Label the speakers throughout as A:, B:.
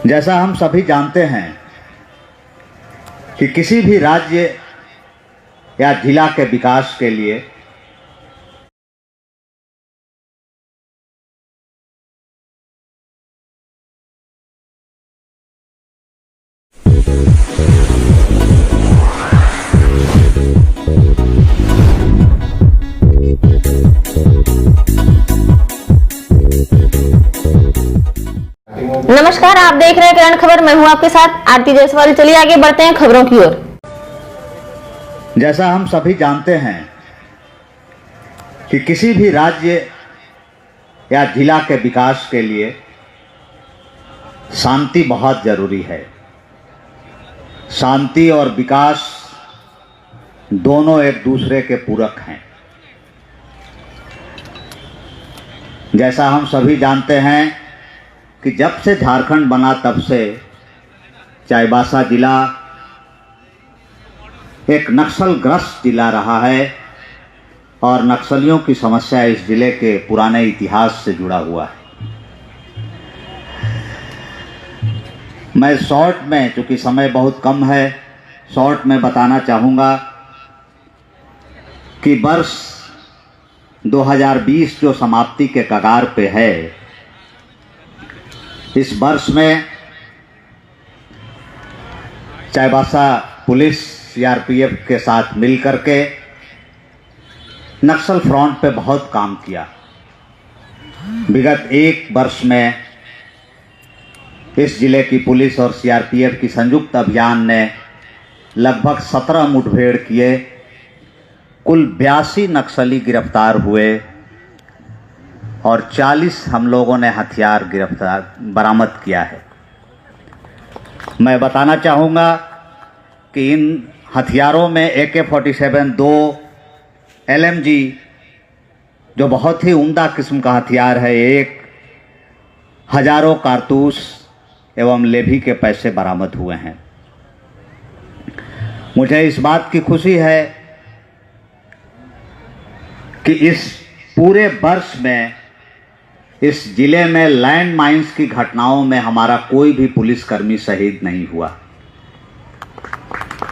A: जैसा हम सभी जानते हैं कि किसी भी राज्य या जिला के विकास के लिए
B: नमस्कार, आप देख रहे हैं करंट खबर। मैं हूं आपके साथ आरती जायसवाल। चलिए आगे बढ़ते हैं खबरों की ओर।
A: जैसा हम सभी जानते हैं कि किसी भी राज्य या जिला के विकास के लिए शांति बहुत जरूरी है। शांति और विकास दोनों एक दूसरे के पूरक हैं। जैसा हम सभी जानते हैं कि जब से झारखंड बना तब से चाईबासा जिला एक नक्सलग्रस्त जिला रहा है और नक्सलियों की समस्या इस जिले के पुराने इतिहास से जुड़ा हुआ है। मैं शॉर्ट में, चूंकि समय बहुत कम है, शॉर्ट में बताना चाहूँगा कि वर्ष 2020 जो समाप्ति के कगार पे है, इस वर्ष में चाईबासा पुलिस सीआरपीएफ के साथ मिलकर के नक्सल फ्रंट पे बहुत काम किया। विगत एक वर्ष में इस जिले की पुलिस और सीआरपीएफ की संयुक्त अभियान ने लगभग 17 मुठभेड़ किए। कुल 82 नक्सली गिरफ्तार हुए और 40 हम लोगों ने हथियार बरामद किया है। मैं बताना चाहूँगा कि इन हथियारों में AK-47, 2 LMG जो बहुत ही उम्दा किस्म का हथियार है, एक हजारों कारतूस एवं लेवी के पैसे बरामद हुए हैं। मुझे इस बात की खुशी है कि इस पूरे वर्ष में इस जिले में लैंड माइंस की घटनाओं में हमारा कोई भी पुलिसकर्मी शहीद नहीं हुआ।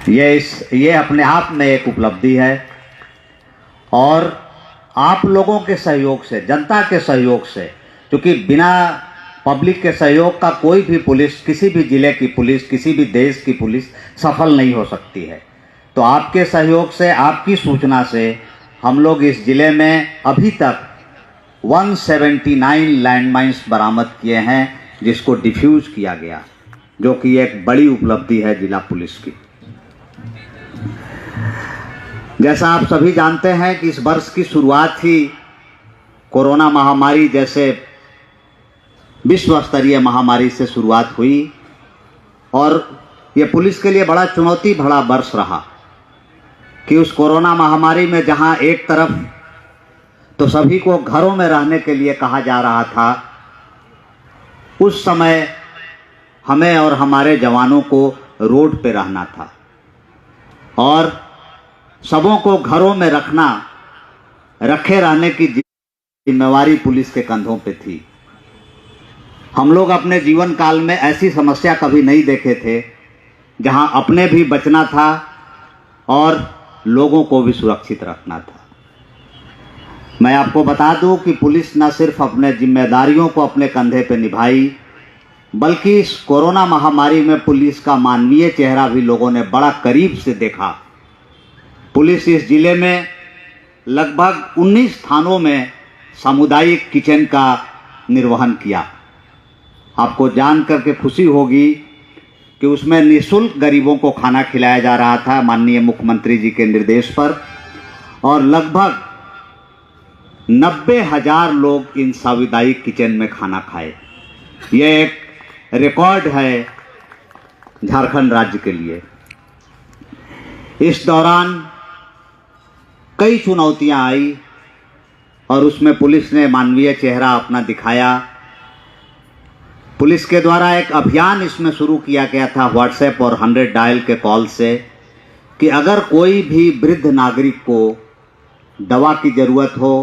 A: ये अपने आप में एक उपलब्धि है और आप लोगों के सहयोग से, जनता के सहयोग से, क्योंकि बिना पब्लिक के सहयोग का कोई भी पुलिस, किसी भी जिले की पुलिस, किसी भी देश की पुलिस सफल नहीं हो सकती है। तो आपके सहयोग से, आपकी सूचना से हम लोग इस जिले में अभी तक 179 लैंडमाइंस बरामद किए हैं, जिसको डिफ्यूज किया गया, जो कि एक बड़ी उपलब्धि है जिला पुलिस की। जैसा आप सभी जानते हैं कि इस वर्ष की शुरुआत ही कोरोना महामारी जैसे विश्व स्तरीय महामारी से शुरुआत हुई और ये पुलिस के लिए बड़ा चुनौती भरा वर्ष रहा कि उस कोरोना महामारी में जहां एक तरफ तो सभी को घरों में रहने के लिए कहा जा रहा था, उस समय हमें और हमारे जवानों को रोड पे रहना था और सबों को घरों में रखे रहने की जिम्मेवारी पुलिस के कंधों पे थी। हम लोग अपने जीवन काल में ऐसी समस्या कभी नहीं देखे थे जहां अपने भी बचना था और लोगों को भी सुरक्षित रखना था। मैं आपको बता दूं कि पुलिस न सिर्फ अपने जिम्मेदारियों को अपने कंधे पे निभाई, बल्कि इस कोरोना महामारी में पुलिस का मानवीय चेहरा भी लोगों ने बड़ा करीब से देखा। पुलिस इस जिले में लगभग 19 थानों में सामुदायिक किचन का निर्वहन किया। आपको जान करके खुशी होगी कि उसमें निःशुल्क गरीबों को खाना खिलाया जा रहा था माननीय मुख्यमंत्री जी के निर्देश पर, और लगभग 90,000 लोग इन सामुदायिक किचन में खाना खाए। यह एक रिकॉर्ड है झारखंड राज्य के लिए। इस दौरान कई चुनौतियां आई और उसमें पुलिस ने मानवीय चेहरा अपना दिखाया। पुलिस के द्वारा एक अभियान इसमें शुरू किया गया था व्हाट्सएप और 100 डायल के कॉल से कि अगर कोई भी वृद्ध नागरिक को दवा की ज़रूरत हो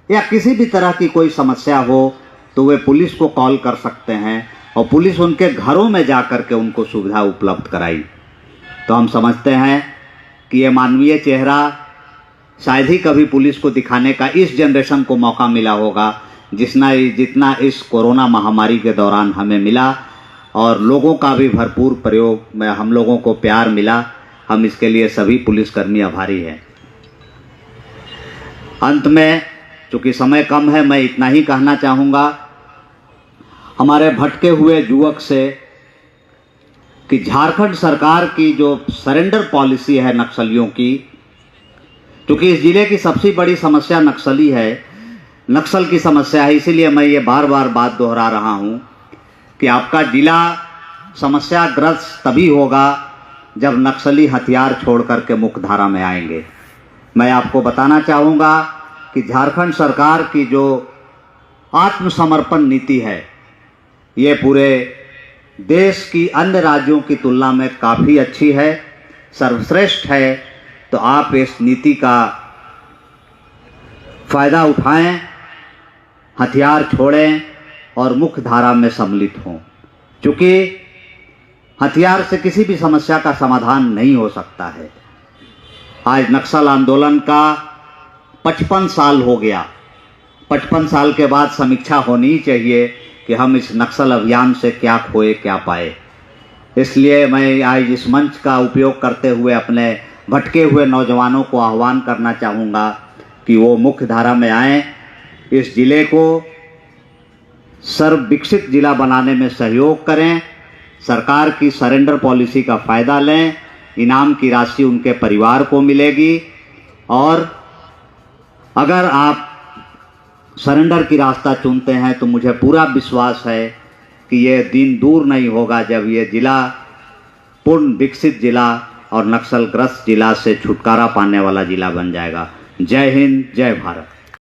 A: या किसी भी तरह की कोई समस्या हो तो वे पुलिस को कॉल कर सकते हैं और पुलिस उनके घरों में जा कर के उनको सुविधा उपलब्ध कराई। तो हम समझते हैं कि ये मानवीय चेहरा शायद ही कभी पुलिस को दिखाने का इस जनरेशन को मौका मिला होगा जितना इस कोरोना महामारी के दौरान हमें मिला, और लोगों का भी भरपूर प्रयोग में हम लोगों को प्यार मिला। हम इसके लिए सभी पुलिसकर्मी आभारी हैं। अंत में चूँकि समय कम है, मैं इतना ही कहना चाहूँगा हमारे भटके हुए युवक से कि झारखंड सरकार की जो सरेंडर पॉलिसी है नक्सलियों की, क्योंकि इस जिले की सबसे बड़ी समस्या नक्सली है, नक्सल की समस्या है, इसीलिए मैं ये बार बार बात दोहरा रहा हूँ कि आपका जिला समस्याग्रस्त तभी होगा जब नक्सली हथियार छोड़ करके मुख्य धारा में आएंगे। मैं आपको बताना चाहूँगा कि झारखंड सरकार की जो आत्मसमर्पण नीति है ये पूरे देश की अन्य राज्यों की तुलना में काफ़ी अच्छी है, सर्वश्रेष्ठ है। तो आप इस नीति का फ़ायदा उठाएं, हथियार छोड़ें और मुख्य धारा में सम्मिलित हों, क्योंकि हथियार से किसी भी समस्या का समाधान नहीं हो सकता है। आज नक्सल आंदोलन का 55 साल हो गया। 55 साल के बाद समीक्षा होनी चाहिए कि हम इस नक्सल अभियान से क्या खोए क्या पाए। इसलिए मैं आज इस मंच का उपयोग करते हुए अपने भटके हुए नौजवानों को आह्वान करना चाहूँगा कि वो मुख्य धारा में आएँ, इस ज़िले को सर्वविकसित जिला बनाने में सहयोग करें, सरकार की सरेंडर पॉलिसी का फ़ायदा लें, इनाम की राशि उनके परिवार को मिलेगी। और अगर आप सरेंडर की रास्ता चुनते हैं तो मुझे पूरा विश्वास है कि ये दिन दूर नहीं होगा जब ये ज़िला पूर्ण विकसित जिला और नक्सलग्रस्त जिला से छुटकारा पाने वाला जिला बन जाएगा। जय हिंद, जय भारत।